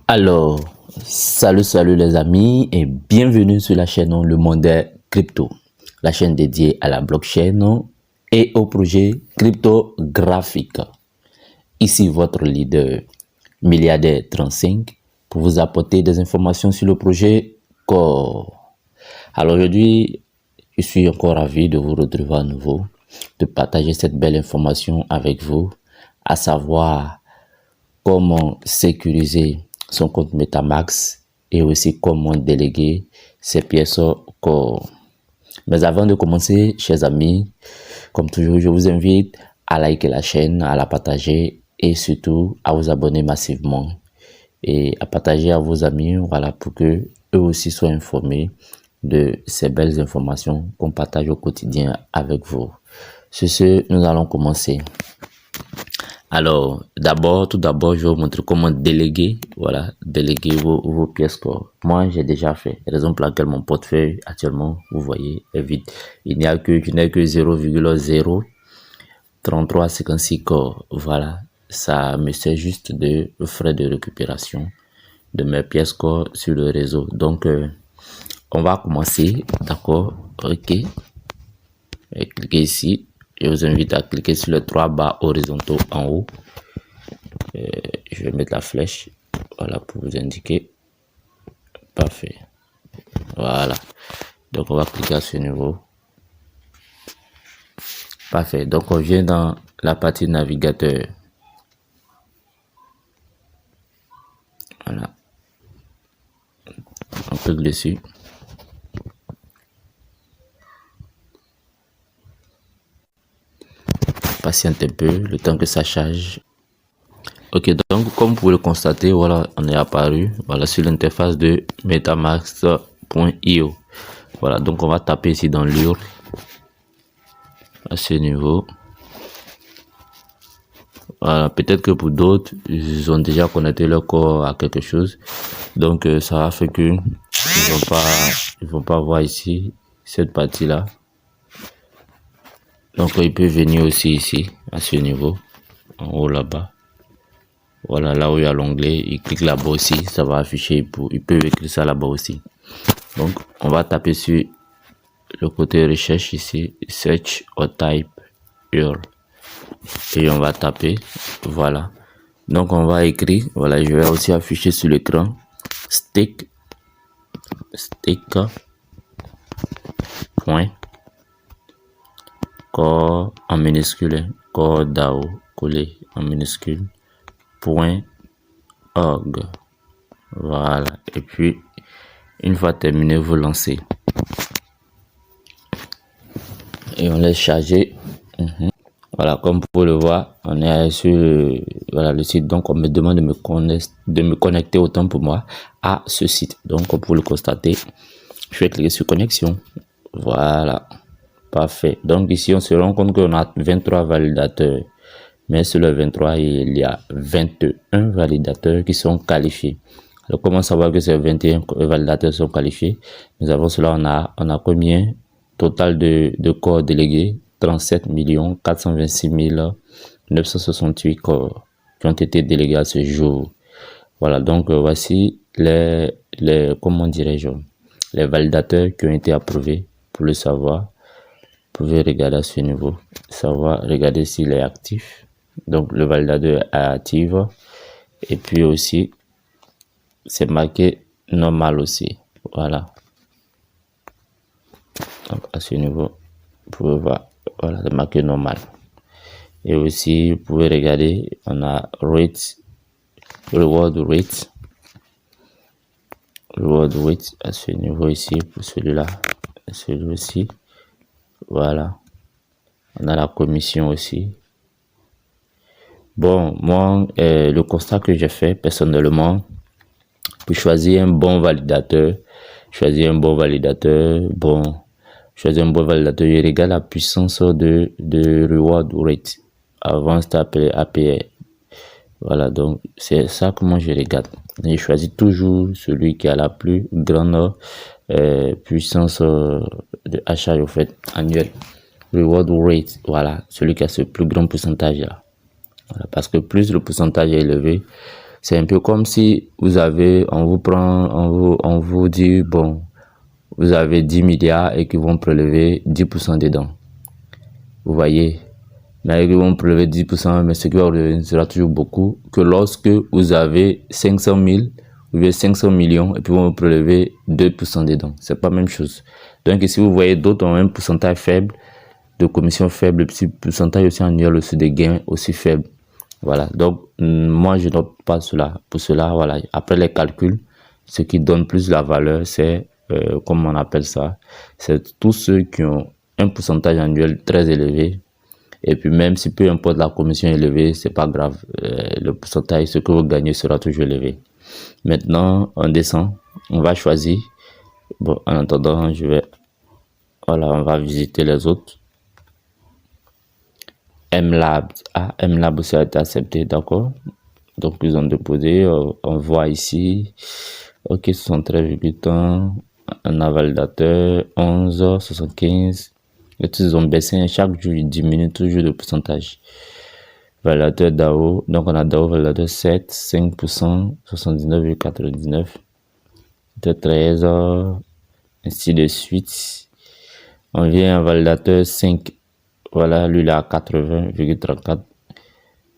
Alors, salut les amis et bienvenue sur la chaîne Le Monde Crypto, la chaîne dédiée à la blockchain et au projet cryptographique. Ici votre leader milliardaire 35 pour vous apporter des informations sur le projet Core. Alors aujourd'hui, je suis encore ravi de vous retrouver à nouveau, de partager cette belle information avec vous, à savoir comment sécuriser son compte MetaMask et aussi comment déléguer ses pièces Core. Mais avant de commencer, chers amis, comme toujours, je vous invite à liker la chaîne, à la partager et surtout à vous abonner massivement et à partager à vos amis, voilà, pour que eux aussi soient informés de ces belles informations qu'on partage au quotidien avec vous. Sur ce, nous allons commencer. Alors, tout d'abord, je vais vous montrer comment déléguer, déléguer vos pièces Core. Moi, j'ai déjà fait. Raison pour laquelle mon portefeuille, actuellement, vous voyez, est vide. Je n'ai que 0,03356 Core. Voilà. Ça me sert juste de frais de récupération de mes pièces Core sur le réseau. Donc, on va commencer. D'accord. OK. Et cliquez ici. Je vous invite à cliquer sur les 3 barres horizontaux en haut. Je vais mettre la flèche, voilà, pour vous indiquer. Parfait. Voilà. Donc, on va cliquer à ce niveau. Parfait. Donc, on vient dans la partie navigateur. Voilà. On clique dessus. Patiente un peu, le temps que ça charge. Ok, donc comme vous pouvez le constater, voilà, on est apparu, voilà, sur l'interface de metamask.io. Voilà, donc on va taper ici dans l'URL à ce niveau. Voilà, peut-être que pour d'autres, ils ont déjà connecté leur Core à quelque chose, donc ça va faire que ils vont pas voir ici cette partie là. Donc il peut venir aussi ici à ce niveau, en haut là-bas. Voilà, là où il y a l'onglet, il clique là-bas aussi, ça va afficher, il peut écrire ça là-bas aussi. Donc, on va taper sur le côté recherche ici, search or type URL. Et on va taper, voilà. Donc, on va écrire, voilà, je vais aussi afficher sur l'écran, stick, point, core en minuscule, core DAO, collé en minuscule, .org. Voilà, et puis une fois terminé, vous lancez et on laisse charger. Voilà, comme vous pouvez le voir, on est sur le site. Donc on me demande de me connecter autant pour moi à ce site. Donc comme vous le constater, je vais cliquer sur connexion. Voilà, parfait. Donc ici on se rend compte qu'on a 23 validateurs, mais sur le 23 il y a 21 validateurs qui sont qualifiés. Alors, comment savoir que ces 21 validateurs sont qualifiés? Nous avons cela, on a combien total de corps délégués? 37 426 968 corps qui ont été délégués à ce jour. Voilà, donc voici comment dirais-je, les validateurs qui ont été approuvés. Pour le savoir, vous pouvez regarder à ce niveau, regarder s'il est actif. Donc le validateur est actif et puis aussi c'est marqué normal aussi. Voilà. Donc à ce niveau, vous pouvez voir, voilà, c'est marqué normal. Et aussi, vous pouvez regarder, on a rate, reward rate à ce niveau ici pour celui-là, celui-ci. Voilà. On a la commission aussi. Bon, moi, le constat que j'ai fait personnellement, pour choisir un bon validateur, je regarde la puissance de reward rate. Avant, c'était appelé APR. Voilà, donc c'est ça que moi je regarde. Je choisis toujours celui qui a la plus grande puissance de achat au fait annuel. Reward rate, voilà, celui qui a ce plus grand pourcentage là. Voilà, parce que plus le pourcentage est élevé, C'est un peu comme si on vous dit, bon, vous avez 10 milliards et qu'ils vont prélever 10% dedans. Vous voyez, mais ils vont prélever 10%, mais ce qui va revenir sera toujours beaucoup que lorsque vous avez 500 000, vous avez 500 millions et puis vous vont prélever 2% dedans. C'est pas la même chose. Donc ici, vous voyez, d'autres ont un pourcentage faible, de commission faible, et puis pourcentage aussi annuel aussi de gains aussi faible. Voilà, donc moi je note pas cela. Pour cela, voilà, après les calculs, ce qui donne plus la valeur, c'est, comment on appelle ça, c'est tous ceux qui ont un pourcentage annuel très élevé. Et puis même si peu importe la commission élevée, c'est pas grave. Le pourcentage, ce que vous gagnez sera toujours élevé. Maintenant, on descend, on va choisir. Bon, en attendant, voilà, on va visiter les autres. MLab, MLab aussi a été accepté, d'accord. Donc ils ont déposé, on voit ici, ok, 73,1, un validateur, 11, 75. Et tous ils ont baissé, chaque jour ils diminuent toujours le pourcentage. Validateur DAO, donc on a DAO validateur 7, 5%, 79,99, 13, ainsi de suite. On vient à validateur 5, voilà, lui il a 80,34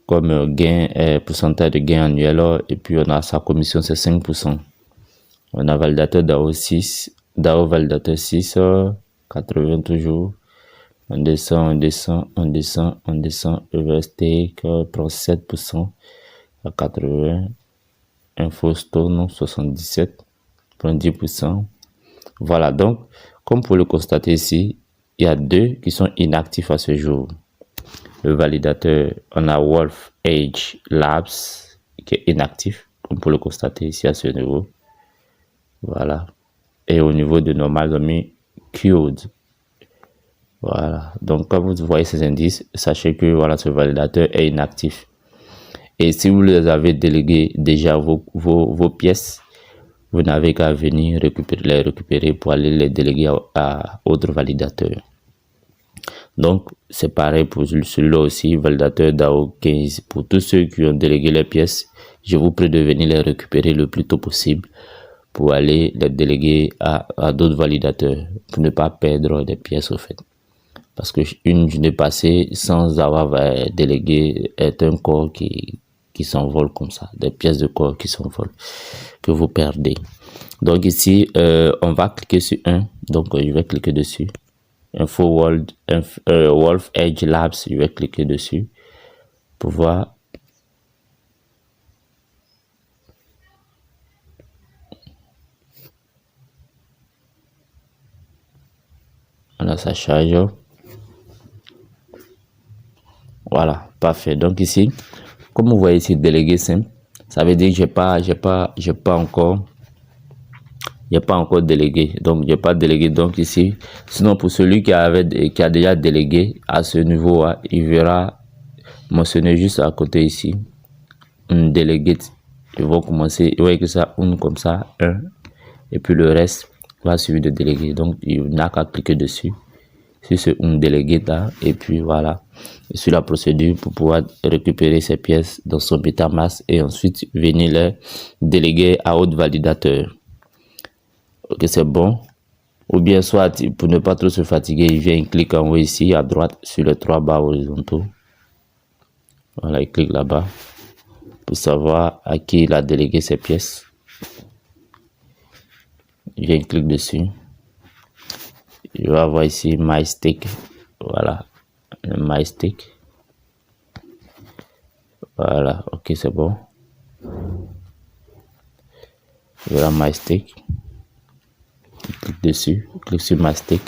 comme gain, pourcentage de gain annuel, et puis on a sa commission c'est 5%. On a validateur DAO 6, DAO validateur 6, 80 toujours. On descend, Everstake prend 7% à 80. Infostone 77 prend 10%. Voilà, donc, comme pour le constater ici, il y a deux qui sont inactifs à ce jour. Le validateur, on a Wolf Age Labs qui est inactif, comme pour le constater ici à ce niveau. Voilà. Et au niveau de normal, on a mis Qode. Voilà, donc quand vous voyez ces indices, sachez que voilà, ce validateur est inactif. Et si vous les avez délégués déjà vos pièces, vous n'avez qu'à venir les récupérer pour aller les déléguer à autre validateur. Donc c'est pareil pour celui-là aussi, validateur DAO 15. Pour tous ceux qui ont délégué les pièces, je vous prie de venir les récupérer le plus tôt possible pour aller les déléguer à d'autres validateurs, pour ne pas perdre des pièces au fait. Parce que une journée passée sans avoir délégué est un corps qui s'envole comme ça, des pièces de corps qui s'envolent, que vous perdez. Donc ici, on va cliquer sur un, donc je vais cliquer dessus. Wolf Edge Labs, je vais cliquer dessus pour voir. Voilà, ça charge. Voilà, parfait. Donc ici, comme vous voyez ici, délégué simple, ça veut dire que j'ai pas encore délégué. Donc j'ai pas délégué. Donc ici, sinon pour celui qui a déjà délégué à ce niveau, il verra mentionner juste à côté ici un délégué. Ils vont commencer, vous voyez que ça, comme ça, un, et puis le reste va suivre de délégué. Donc il n'a qu'à cliquer dessus. Sur ce délégué là, et puis voilà, sur la procédure pour pouvoir récupérer ces pièces dans son MetaMask et ensuite venir les déléguer à autre validateur. Ok, c'est bon. Ou bien soit pour ne pas trop se fatiguer, il vient, il clique en haut ici à droite sur les 3 barres horizontaux. Voilà, il clique là-bas pour savoir à qui il a délégué ses pièces. Il vient, il clique dessus. Je vais avoir ici MyStake. Voilà, le MyStake. Voilà, ok, c'est bon. Voilà MyStake. Clique dessus, clique sur MyStake.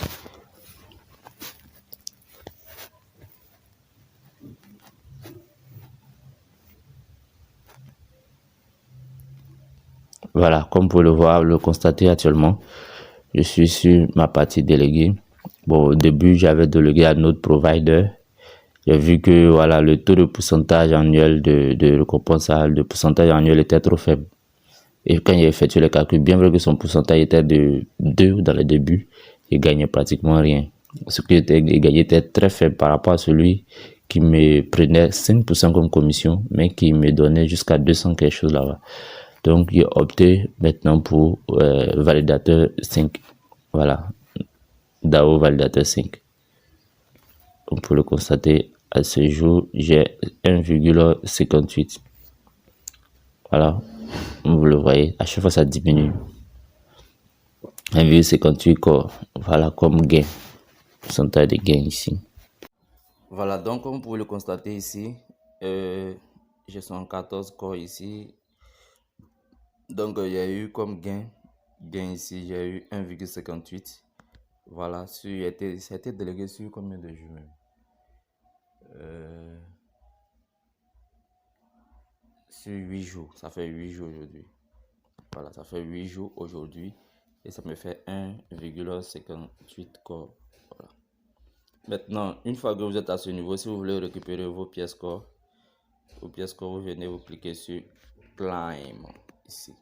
Voilà, comme vous pouvez le voir, le constater actuellement, je suis sur ma partie déléguée. Bon, au début, j'avais délégué à notre provider. J'ai vu que voilà, le taux de pourcentage annuel de récompense, le pourcentage annuel était trop faible. Et quand il a effectué le calcul, bien vrai que son pourcentage était de 2 dans le début, il gagnait pratiquement rien. Ce qui était gagné était très faible par rapport à celui qui me prenait 5% comme commission, mais qui me donnait jusqu'à 200 quelque chose là-bas. Donc, j'ai opté maintenant pour validateur 5. Voilà, DAO validateur 5. On peut le constater, à ce jour, j'ai 1,58. Voilà, vous le voyez, à chaque fois ça diminue. 1,58 corps, voilà comme gain, pourcentage de gain ici. Voilà, donc comme vous pouvez le constater ici, j'ai 114 corps ici. Donc il y a eu comme gain ici, j'ai eu 1,58. Voilà, ça a été délégué sur combien de jours même? Sur 8 jours, ça fait 8 jours aujourd'hui. Voilà, ça fait 8 jours aujourd'hui et ça me fait 1,58 corps. Voilà. Maintenant, une fois que vous êtes à ce niveau, si vous voulez récupérer vos pièces corps, vous venez, vous cliquez sur Climb ici.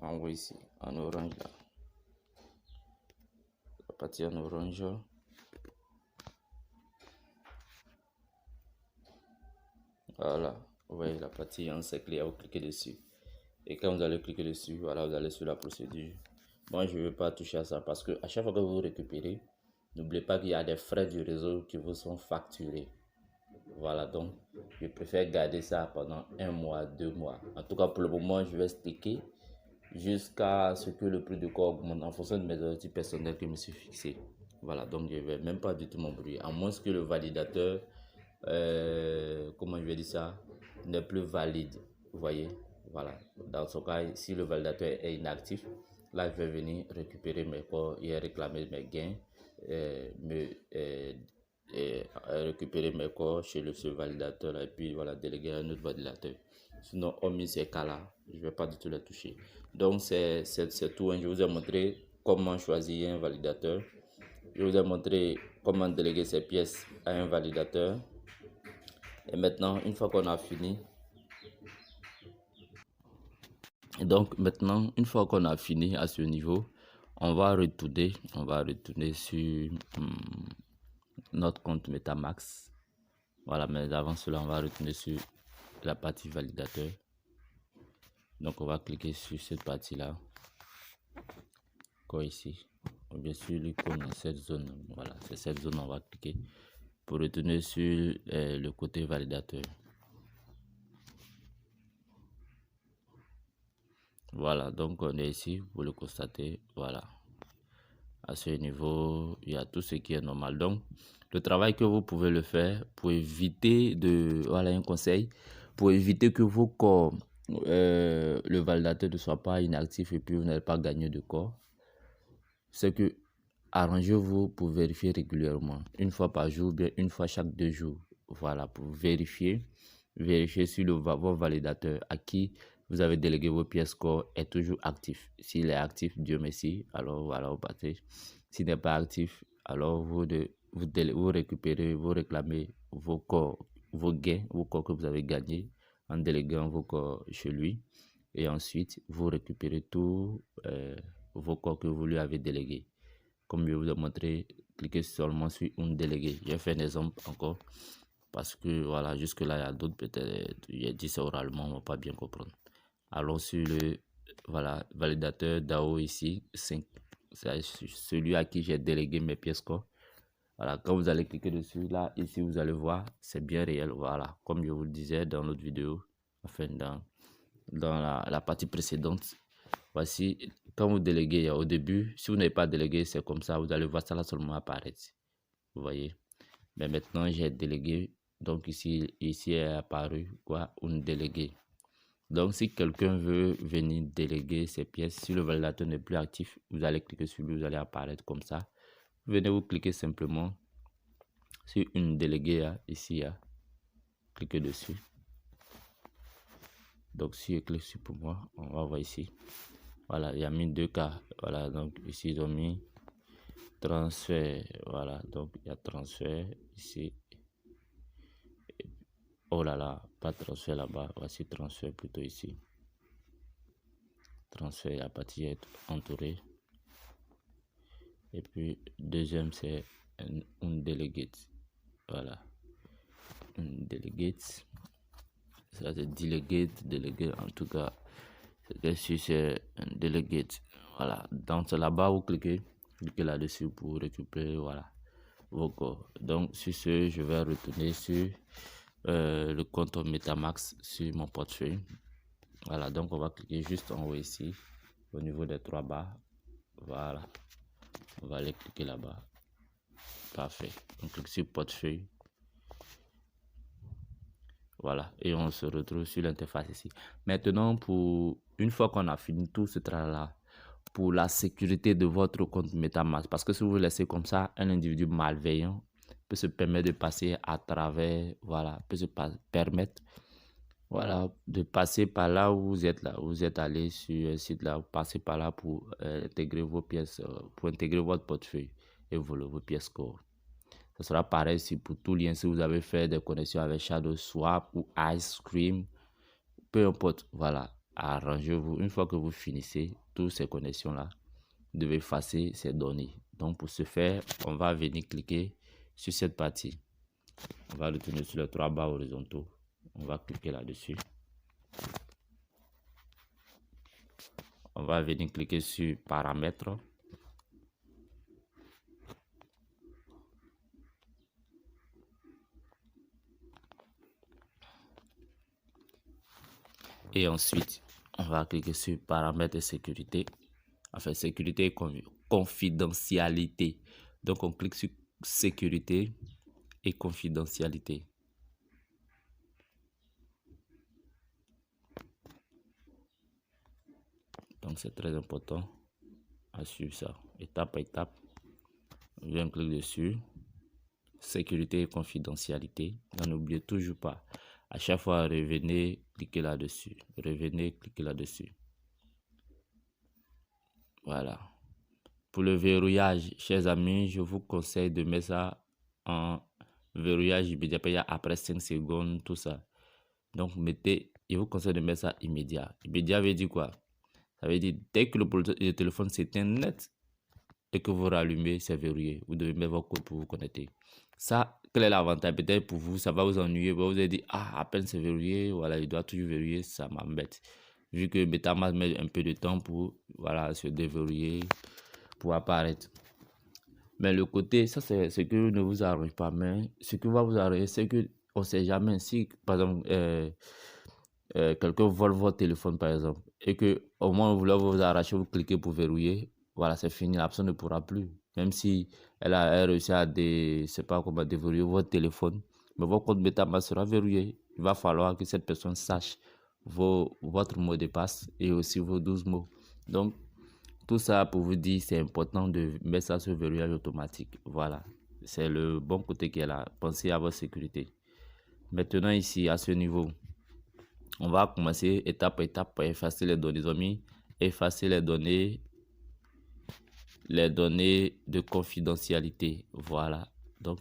En haut ici, en orange là. La partie en orange. Voilà, vous voyez la partie en cercle, vous cliquez dessus. Et quand vous allez cliquer dessus, voilà, vous allez sur la procédure. Moi, je ne veux pas toucher à ça parce que à chaque fois que vous récupérez, n'oubliez pas qu'il y a des frais du réseau qui vous sont facturés. Voilà, donc je préfère garder ça pendant 1 mois, 2 mois. En tout cas, pour le moment, je vais sticker jusqu'à ce que le prix de corps augmente en fonction de mes objectifs personnels que je me suis fixé. Voilà, donc je ne vais même pas du tout m'embrouiller. À moins que le validateur, comment je vais dire ça, n'est plus valide. Vous voyez, voilà. Dans ce cas, si le validateur est inactif, là, je vais venir récupérer mes corps et réclamer mes gains, récupérer mes corps chez ce validateur et puis voilà, déléguer à un autre validateur. Sinon, hormis ces cas-là, je ne vais pas du tout les toucher. Donc, c'est tout. Je vous ai montré comment choisir un validateur. Je vous ai montré comment déléguer ses pièces à un validateur. Et maintenant, une fois qu'on a fini, à ce niveau, on va retourner sur notre compte Metamax. Voilà, mais avant cela, on va retourner sur la partie validateur. Donc, on va cliquer sur cette partie-là, quoi ici. Bien sûr, l'icône dans cette zone. Voilà, c'est cette zone, on va cliquer pour retourner sur le côté validateur. Voilà, donc on est ici, vous le constatez, voilà. À ce niveau, il y a tout ce qui est normal. Donc, le travail que vous pouvez le faire pour éviter de, voilà un conseil, pour éviter que vos corps, le validateur ne soit pas inactif et puis vous n'allez pas gagner de corps, c'est que arrangez-vous pour vérifier régulièrement, une fois par jour, bien une fois chaque 2 jours. Voilà, pour vérifier si votre validateur à qui vous avez délégué vos pièces corps est toujours actif. S'il est actif, Dieu merci, alors voilà, vous partez. S'il n'est pas actif, alors vous récupérez, vous réclamez vos corps, vos gains, vos corps que vous avez gagnés en déléguant vos corps chez lui. Et ensuite, vous récupérez tous vos corps que vous lui avez délégués. Comme je vous ai montré, cliquez seulement sur un délégué. J'ai fait un exemple encore parce que voilà, jusque-là, il y a d'autres peut-être, j'ai dit ça oralement, on ne va pas bien comprendre. Allons sur le validateur DAO ici, 5. C'est celui à qui j'ai délégué mes pièces corps. Voilà, quand vous allez cliquer dessus, là, ici, vous allez voir, c'est bien réel. Voilà, comme je vous le disais dans l'autre vidéo, enfin, dans la partie précédente. Voici, quand vous déléguez au début, si vous n'avez pas délégué, c'est comme ça, vous allez voir ça là seulement apparaître. Vous voyez. Mais maintenant, j'ai délégué. Donc ici est apparu quoi? Un délégué. Donc si quelqu'un veut venir déléguer ses pièces, si le validateur n'est plus actif, vous allez cliquer sur lui, vous allez apparaître comme ça. Venez vous cliquer simplement sur une déléguée ici, cliquez dessus. Donc si je clique sur pour moi, on va voir ici. Voilà, il y a mis 2 cas. Voilà, donc ici ils ont mis transfert. Voilà, donc il y a transfert ici. Oh là là, pas transfert là-bas. Voici transfert plutôt ici. Transfert, la partie est entourée. Et puis deuxième c'est un délégué. Voilà. delegate. Ça c'est delegate en tout cas. C'est un delegate. Voilà. Donc c'est là-bas vous cliquez là-dessus pour récupérer voilà vos codes. Donc sur ce, je vais retourner sur le compte Metamask sur mon portefeuille. Voilà, donc on va cliquer juste en haut ici au niveau des 3 barres. Voilà, on va aller cliquer là-bas. Parfait, on clique sur portefeuille. Voilà, et on se retrouve sur l'interface ici. Maintenant, une fois qu'on a fini tout ce travail-là, pour la sécurité de votre compte Metamask, parce que si vous laissez comme ça, un individu malveillant peut se permettre de passer à travers, voilà, peut se permettre, voilà, de passer par là où vous êtes là. Vous êtes allé sur un site là, vous passez par là pour intégrer vos pièces, pour intégrer votre portefeuille et voler vos pièces core. Ce sera pareil si pour tout lien, si vous avez fait des connexions avec ShadowSwap ou Ice Cream, peu importe, voilà, arrangez-vous. Une fois que vous finissez toutes ces connexions-là, vous devez effacer ces données. Donc pour ce faire, on va venir cliquer sur cette partie. On va retourner sur les 3 barres horizontaux. On va cliquer là-dessus. On va venir cliquer sur paramètres. Et ensuite, on va cliquer sur paramètres et sécurité. Enfin, sécurité et confidentialité. Donc, on clique sur sécurité et confidentialité. Donc, c'est très important à suivre ça, étape par étape. On clique dessus. Sécurité et confidentialité. N'oubliez toujours pas. À chaque fois, revenez, cliquez là-dessus. Revenez, cliquez là-dessus. Voilà. Pour le verrouillage, chers amis, je vous conseille de mettre ça en verrouillage immédiat après 5 secondes, tout ça. Donc, je vous conseille de mettre ça immédiat. Immédiat veut dire quoi? Ça veut dire dès que le téléphone s'éteint net et que vous rallumez, c'est verrouillé. Vous devez mettre votre code pour vous connecter. Ça, quel est l'avantage? Peut-être pour vous, ça va vous ennuyer. Vous allez dire, à peine c'est verrouillé, voilà, il doit toujours verrouiller, ça m'embête. Vu que Metamask met un peu de temps pour, voilà, se déverrouiller, pour apparaître. Mais le côté, ça c'est ce que ne vous arrange pas. Mais ce qui va vous arranger, c'est que on ne sait jamais si, par exemple, quelqu'un vole votre téléphone, par exemple, et que au moins vous voulez vous arracher, vous cliquez pour verrouiller, voilà, c'est fini, la personne ne pourra plus. Même si elle a réussi à déverrouiller votre téléphone, mais votre compte Metamask sera verrouillé. Il va falloir que cette personne sache votre mot de passe et aussi vos 12 mots. Donc, tout ça pour vous dire, c'est important de mettre ça sur verrouillage automatique. Voilà, c'est le bon côté qui est là. Pensez à votre sécurité. Maintenant ici, à ce niveau, on va commencer étape par étape pour effacer les données amis. Effacer les données de confidentialité. Voilà. Donc,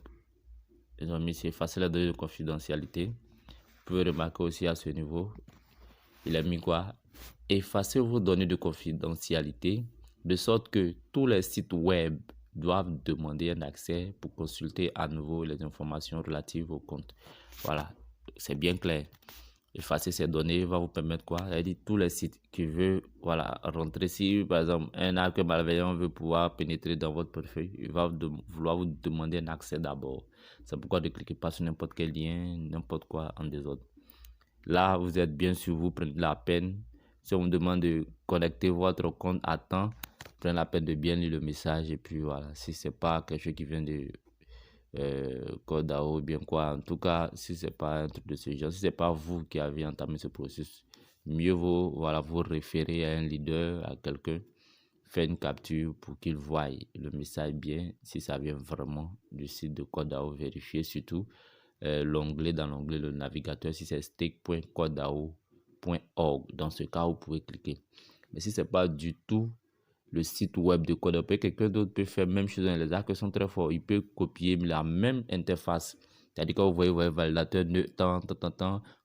les amis, c'est effacer les données de confidentialité. Vous pouvez remarquer aussi à ce niveau, il a mis quoi? Effacer vos données de confidentialité de sorte que tous les sites web doivent demander un accès pour consulter à nouveau les informations relatives au compte. Voilà, c'est bien clair. Effacer ces données va vous permettre quoi? C'est-à-dire tous les sites qui veulent voilà, rentrer. Si par exemple un hacker malveillant veut pouvoir pénétrer dans votre portefeuille, il va vouloir vous demander un accès d'abord. C'est pourquoi ne cliquez pas sur n'importe quel lien, n'importe quoi en désordre. Là, vous êtes bien sûr, vous prenez la peine. Si on vous demande de connecter votre compte à temps, prenez la peine de bien lire le message. Et puis voilà, si c'est pas quelque chose qui vient de Codao, bien quoi. En tout cas, si c'est pas un truc de ce genre, si c'est pas vous qui avez entamé ce processus, mieux vaut voilà, vous référer à un leader, à quelqu'un, faire une capture pour qu'il voie le message bien, si ça vient vraiment du site de Codao. Vérifiez surtout l'onglet, dans l'onglet le navigateur, si c'est stake.codao.org. Dans ce cas, vous pouvez cliquer. Mais si c'est pas du tout le site web de Codao, quelqu'un d'autre peut faire même chose. Les hackers sont très forts. Il peut copier la même interface. C'est-à-dire que vous voyez validateur de tant,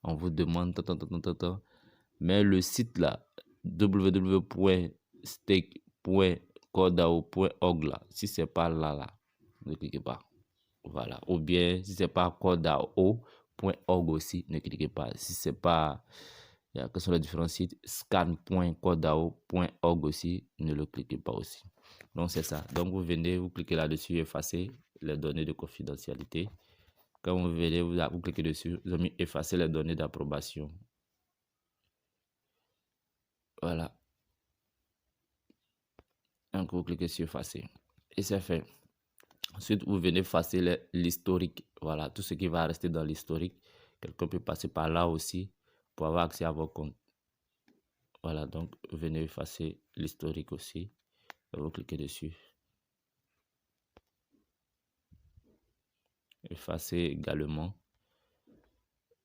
on vous demande tant. Mais le site là, www.stake.codao.org là, si c'est pas là, ne cliquez pas. Voilà. Ou bien, si c'est pas Codao, .org aussi, ne cliquez pas. Si c'est pas, quels sont les différents sites, scan.codao.org aussi, ne le cliquez pas aussi. Donc c'est ça. Donc vous venez, vous cliquez là-dessus, effacer les données de confidentialité. Quand vous venez, vous cliquez dessus, vous avez mis effacer les données d'approbation. Voilà. Donc vous cliquez sur effacer. Et c'est fait. Ensuite, vous venez effacer l'historique. Voilà, tout ce qui va rester dans l'historique. Quelqu'un peut passer par là aussi pour avoir accès à vos comptes. Voilà, donc vous venez effacer l'historique aussi. Vous cliquez dessus. Effacer également.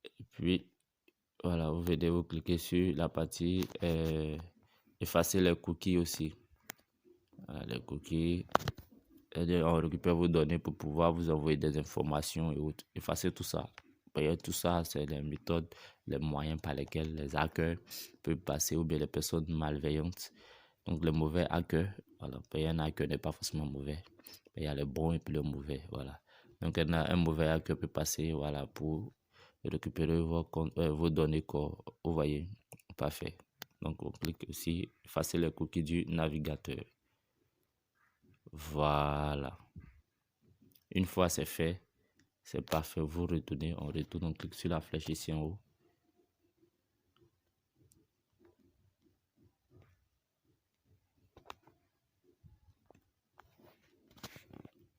Et puis, voilà, vous venez vous cliquer sur la partie effacer les cookies aussi. Voilà, les cookies. On récupère vos données pour pouvoir vous envoyer des informations et autres. Effacer tout ça. Tout ça, c'est les méthodes, les moyens par lesquels les hackers peuvent passer ou bien les personnes malveillantes. Donc, les mauvais hackers, voilà. Un hacker n'est pas forcément mauvais. Il y a les bons et puis les mauvais, voilà. Donc, un mauvais hacker peut passer, voilà, pour récupérer vos données, quoi. Vous voyez, parfait. Donc, on clique aussi, effacer les cookies du navigateur. Voilà. Une fois c'est fait, c'est parfait. Vous retournez, on retourne, on clique sur la flèche ici en haut.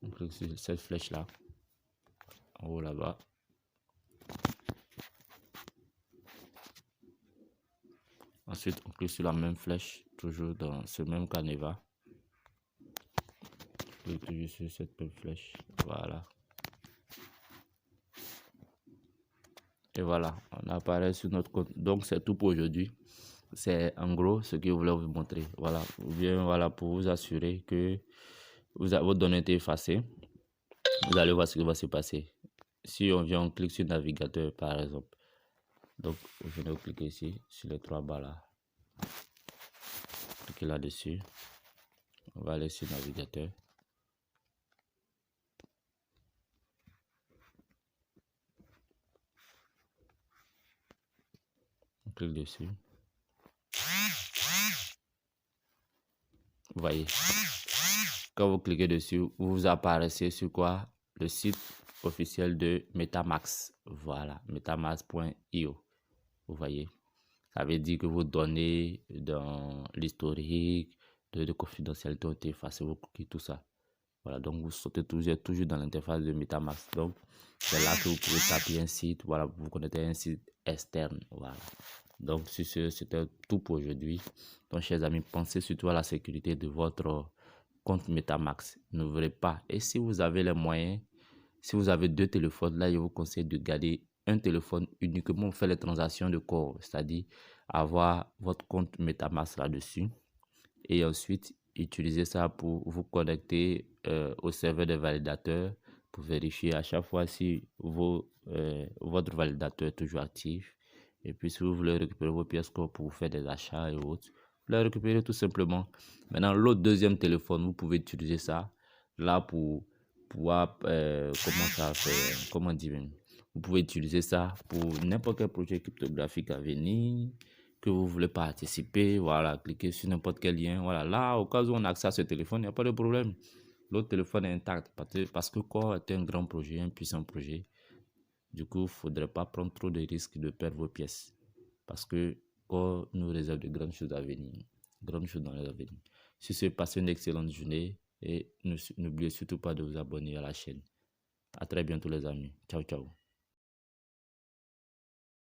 On clique sur cette flèche là, en haut là-bas. Ensuite, on clique sur la même flèche, toujours dans ce même canevas. On clique toujours sur cette même flèche. Voilà. Et voilà, on apparaît sur notre compte. Donc, c'est tout pour aujourd'hui. C'est en gros ce que je voulais vous montrer. Voilà, ou bien voilà, pour vous assurer que vos données été effacées. Vous allez voir ce qui va se passer. Si on vient, on clique sur le navigateur, par exemple. Donc, vous venez cliquer ici, sur les trois barres là. Cliquez là-dessus. On va aller sur le navigateur. On clique dessus. Vous voyez. Quand vous cliquez dessus, vous apparaissez sur quoi? Le site officiel de Metamask. Voilà, metamask.io. Vous voyez. Ça veut dire que vos données dans l'historique de confidentialité ont été effacées, vous cliquez tout ça. Voilà, donc vous sautez toujours dans l'interface de Metamask. Donc, c'est là que vous pouvez taper un site. Voilà, vous connectez un site externe. Voilà. Donc, c'était tout pour aujourd'hui. Donc, chers amis, pensez surtout à la sécurité de votre compte Metamask. N'ouvrez pas. Et si vous avez les moyens, si vous avez deux téléphones, là, je vous conseille de garder un téléphone uniquement pour faire les transactions de corps, c'est-à-dire avoir votre compte Metamask là-dessus. Et ensuite, utiliser ça pour vous connecter au serveur des validateurs pour vérifier à chaque fois si votre validateur est toujours actif. Et puis, si vous voulez récupérer vos pièces pour vous faire des achats et autres, vous les récupérez tout simplement. Maintenant, l'autre deuxième téléphone, vous pouvez utiliser ça là pour pouvoir, comment dire, vous pouvez utiliser ça pour n'importe quel projet cryptographique à venir, que vous voulez participer, voilà, cliquez sur n'importe quel lien, voilà, là, au cas où on a accès à ce téléphone, il n'y a pas de problème. L'autre téléphone est intact parce que Core est un grand projet, un puissant projet. Du coup, il ne faudrait pas prendre trop de risques de perdre vos pièces parce que Core nous réserve de grandes choses à venir, grandes choses dans l'avenir. Si c'est passé une excellente journée et n'oubliez surtout pas de vous abonner à la chaîne. À très bientôt les amis. Ciao, ciao.